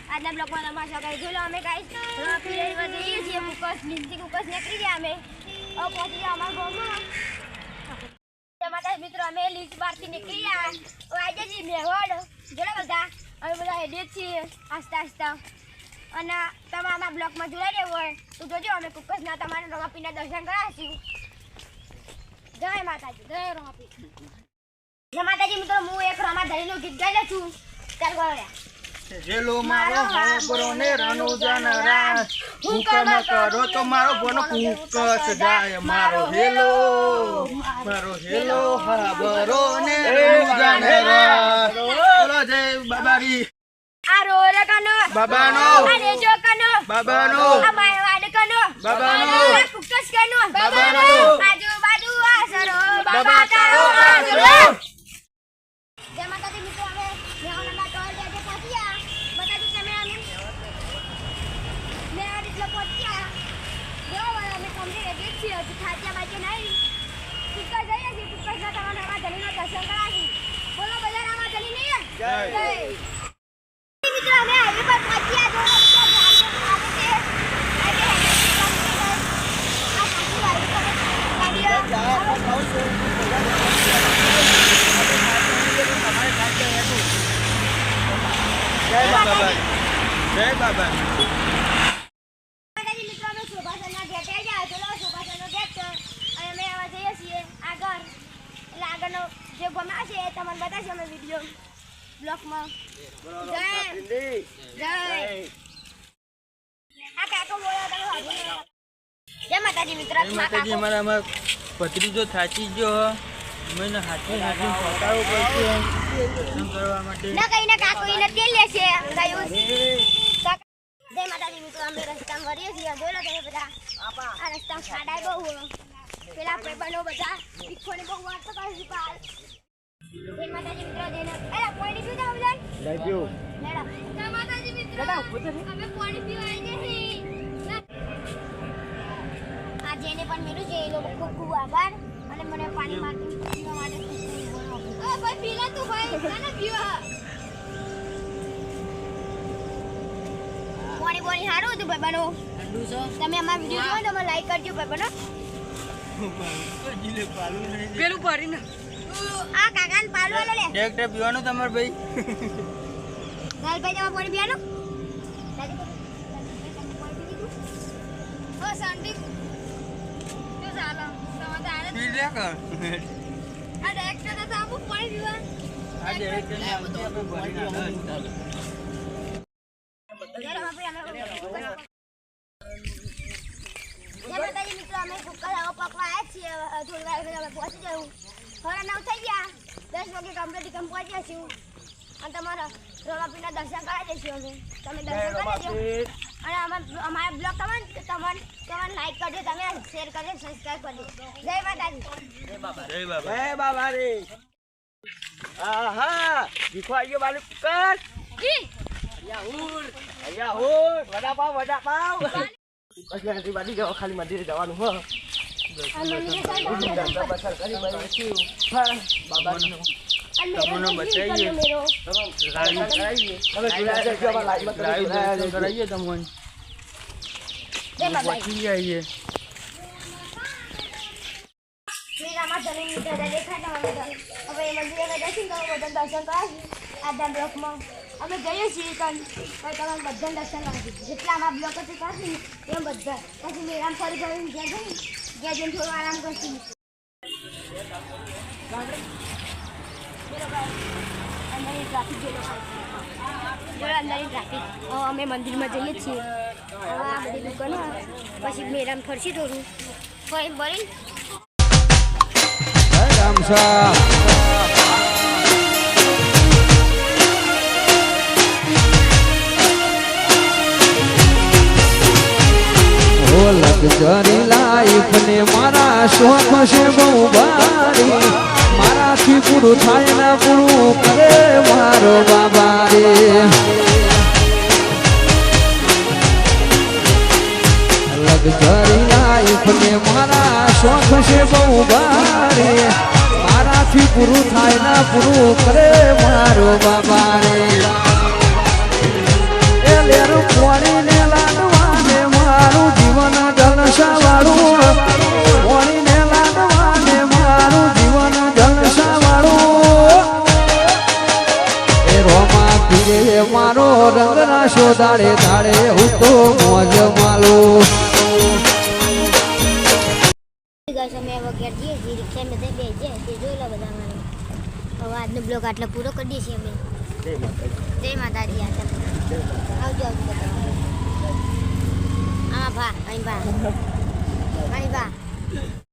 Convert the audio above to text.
આજના બ્લોગમાં તમારા સાથે જોલો અમે ગાઈસ રોપીમાં જઈએ છીએ કુકસ લીંજી કુકસ નીકળી ગયા અમે પહોંચી ગયા અમારા ગામમાં તમારા મિત્રો અમે લીંજ બારથી નીકળી ગયા આજે જી મેવાડ જોડે બધા અમે બધા હેડીએ છીએ આસ્તા આસ્તા અને તમારા બ્લોગમાં જોડાઈ રહ્યો હોય તો જોજો અમે કુકસના તમારા રોપીના દર્શન કરાવીશું જય માતાજી જય રોપી જય માતાજી મિત્રો હું એક રમાધણીનું ગીત ગાઈ લઉં છું ચાલ ગોળ્યા હેલો મારો હાબરો ને રણુજન રાસ હુકમ કરો તો મારો બોનો કુકસ જાય મારો હેલો હાબરો ને રણુજન રાસ બોલો જય બાબારી આ રોલ કનો બાબાનો અને જો કનો બાબાનો આ માયવાડ કનો બાબાનો આ કુકસ કનો બાબાનો આજુબાજુ આસરો બાબા તારો આસરો જય માતાજી મિત્રો અમે મેવાડના ટોલ ગેટે પહોંચ્યા બતાજી કેમેરામેન મેવાડ એટલે પહોંચ્યા જો અમે કમ્પ્લીટ રેડી છીએ હજુ ખાધ્યા બાકી નહીં કુકસ જઈએ છીએ કુકસના તમારા રમાધણીનો દર્શન કરાવી બોલો બધા રમાધણી નહીં જય મિત્રો અમે હાઈવે પર પહોંચ્યા જો જય બાબા જય બાબા માતાજી મિત્રો અમે શોભાસનના ગેટે ગયા ચલો શોભાસનનો ગેટ છે અને અમે આવા જઈએ છીએ આગળ એટલે આગળનો જે ગમે છે એ તમને બતાવશે અમે વિડીયો બ્લોગમાં જય આ કાકો બોલ્યા તમે હાજર જય માતાજી મિત્રો માતાજી અમારા પત્રીજો થાચી ગયો મને હાથી ફટાવો પડશે દર્શન કરવા માટે ના કઈ ના કાકો એને તેલ લેશે કયું જય માતાજી મિત્રો અમે રસ્તામાં વરીએ છીએ જોઈ લો તમે બધા આ રસ્તામાં ખાડાય બહુ પેલા ભાઈબંધો બધા તીખોને બહુ વાત તો કરી પાર જય માતાજી મિત્રો દેને એલા પોણી પીવા જાવ લે લાગ્યો મેડમ જય માતાજી મિત્રો અમે પોણી પીવા આવી જઈએ આ જેને પણ મેલું છે એ લોકો ખૂબ ખૂબ આભાર અને મને પાણી માંગી પીવા માટે ભાઈ પીલા તું ભાઈ ના પીવા પાણી પાણી સારું હતું ભાઈ બનો તમે અમારા વિડીયો જોવો તો મને લાઈક કરજો ભાઈ બનો પેલું ભરી ને આ કાકાને પાલવા લે ટ્રેક્ટર પીવાનું તમાર ભાઈ ગાલ ભાઈ જવા પાણી પીવાનું ઓ શાંતિ શું ચાલો તમે તો આને પી લે કર આ ડાયરેક્ટર તો આપું પાણી પીવા આ ટ્રેક્ટર ને આપણે ભરી જરા આપણે માતાજી મિત્રો અમે કુકર આવો પકવા આવ્યા છીએ થોડી વાર અમે પહોંચી જવું થોડા 9 થઈ ગયા 10 વાગે કમ્પ્લીટ પહોંચ્યા છીએ અને તમારા રોમાપીના દર્શન કરાવી દઈશું અમે તમે દર્શન કરી દેજો અને અમારા બ્લોગ તમને લાઈક કરજો તમે શેર કરજો સબસ્ક્રાઇબ કરજો જય માતાજી જય બાબા રે આહા દીખો આયો બાલુ કર જી અહીંયા હુર વડા પાવ બસ નથી બાડી જાવ ખાલી મંદિરે જવાનું હો બાબાનો તમને બચાઈએ કરાવીએ તમને પહોંચી જઈએ મેરામાં જમીન દાદા દેખાતા હવે મંદિરે દર્શન કરો બધા દર્શન કરાવી આજના બ્લોકમાં અમે જઈએ છીએ તમારે બધા દર્શન કરાવી જેટલા અમારા બ્લોક છે કરશું એમ બધા પછી મેરામ ફરી ફરીને ગયા જઈને થોડો આરામ કરશું અંદરની ટ્રાફિક અમે મંદિરમાં જઈએ છીએ આ બધી દુકાનો પછી મેરામ ફરશી થોડું ફરી ફરી લક્ઝરી લાઈફ ને મારા શોખ છે બહુ ભારી મારાથી પૂરું થાય ને પૂરું કરે મારો બાબા રે લક્ઝરી લાઈફ ને મારા શોખ છે બહુ ભારી મારાથી પૂરું થાય ને પૂરું કરે મારો બાબા રે છો દાડે દાડે હું તો મોજ માલો ગાઈસ અમે હવે ઘેર જઈએ છીએ રિક્ષામાં જઈ બેસીએ તે જોઈ લો બધા મારે હવે આજનો બ્લોગ આટલો પૂરો કરી દઈએ છીએ અમે જય માતાજી આવજો બધા આમાં ભા અહીં ભા